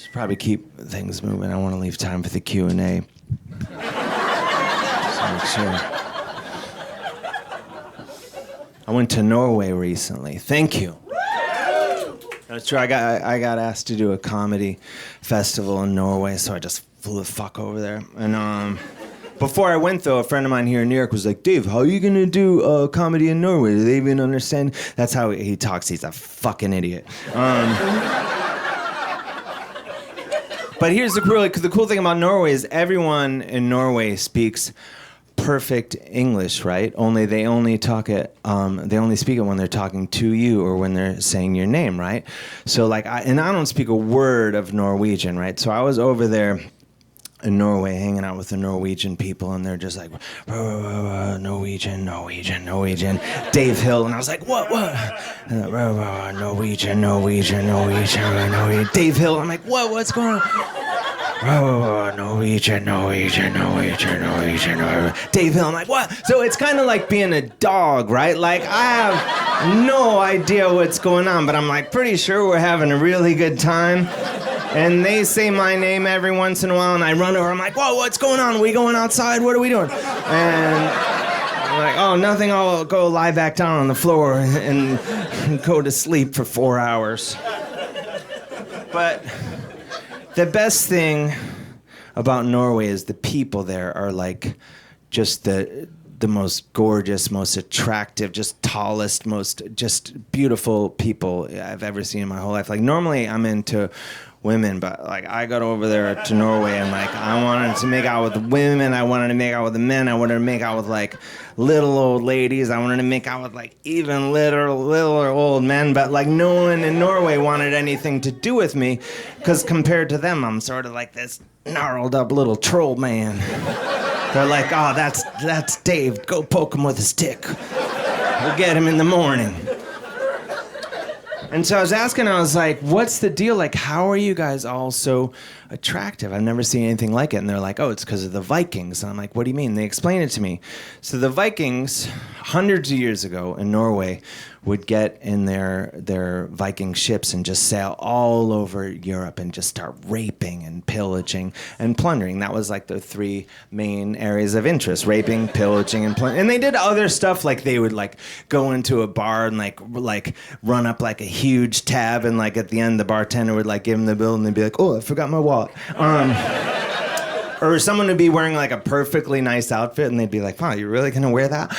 Should probably keep things moving. I want to leave time for the Q&A. So make sure. I went to Norway recently. Thank you. That's true. I got asked to do a comedy festival in Norway, so I just flew the fuck over there. And before I went, though, a friend of mine here in New York was like, Dave, how are you going to do comedy in Norway? Do they even understand? That's how he talks. He's a fucking idiot. But here's the cool thing about Norway is everyone in Norway speaks perfect English, right? Only they only speak it when they're talking to you or when they're saying your name, right? So like, I don't speak a word of Norwegian, right? So I was over there in Norway hanging out with the Norwegian people, and they're just like, Norwegian, Dave Hill, and I was like, what? Norwegian, Dave Hill, I'm like, what's going on? Norwegian. Dave Hill, I'm like, what? So it's kind of like being a dog, right? Like, I have no idea what's going on, but I'm like pretty sure we're having a really good time. And they say my name every once in a while, and I run over, I'm like, whoa, what's going on? Are we going outside? What are we doing? And I'm like, oh, nothing, I'll go lie back down on the floor and go to sleep for 4 hours. But the best thing about Norway is the people there are like just the most gorgeous, most attractive, just tallest, most just beautiful people I've ever seen in my whole life. Like normally I'm into women, but like I got over there to Norway and like I wanted to make out with the women, I wanted to make out with the men, I wanted to make out with like little old ladies, I wanted to make out with like even littler old men, but like no one in Norway wanted anything to do with me because compared to them I'm sort of like this gnarled up little troll man. They're like, oh, that's Dave, go poke him with a stick, we'll get him in the morning. And so I was asking, I was like, what's the deal? Like, how are you guys all so attractive? I've never seen anything like it. And they're like, oh, it's because of the Vikings. And I'm like, what do you mean? They explained it to me. So the Vikings, hundreds of years ago in Norway, would get in their Viking ships and just sail all over Europe and just start raping and pillaging and plundering. That was like the three main areas of interest: raping, pillaging, and plundering. And they did other stuff, like they would like go into a bar and like run up like a huge tab, and like at the end the bartender would like give them the bill and they'd be like, oh, I forgot my wallet. Or someone would be wearing like a perfectly nice outfit and they'd be like, wow, you're really gonna wear that?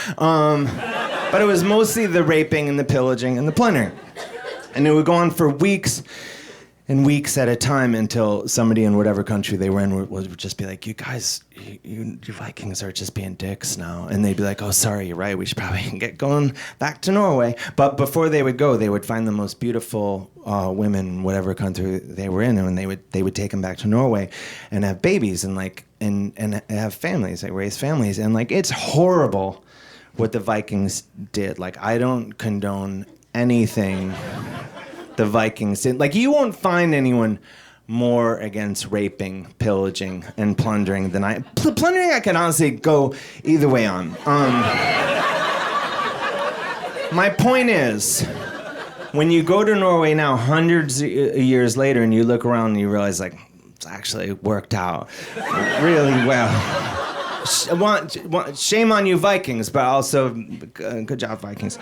But it was mostly the raping and the pillaging and the plundering. And it would go on for weeks and weeks at a time until somebody in whatever country they were in would just be like, you guys, you Vikings are just being dicks now. And they'd be like, oh, sorry, you're right, we should probably get going back to Norway. But before they would go, they would find the most beautiful women in whatever country they were in, and they would take them back to Norway and have babies and like and have families, like raise families. And like, it's horrible what the Vikings did. Like, I don't condone anything the Vikings did. Like, you won't find anyone more against raping, pillaging, and plundering than I. Plundering, I can honestly go either way on. My point is, when you go to Norway now, hundreds of years later, and you look around and you realize, like, it's actually worked out really well. Shame on you Vikings, but also good job Vikings.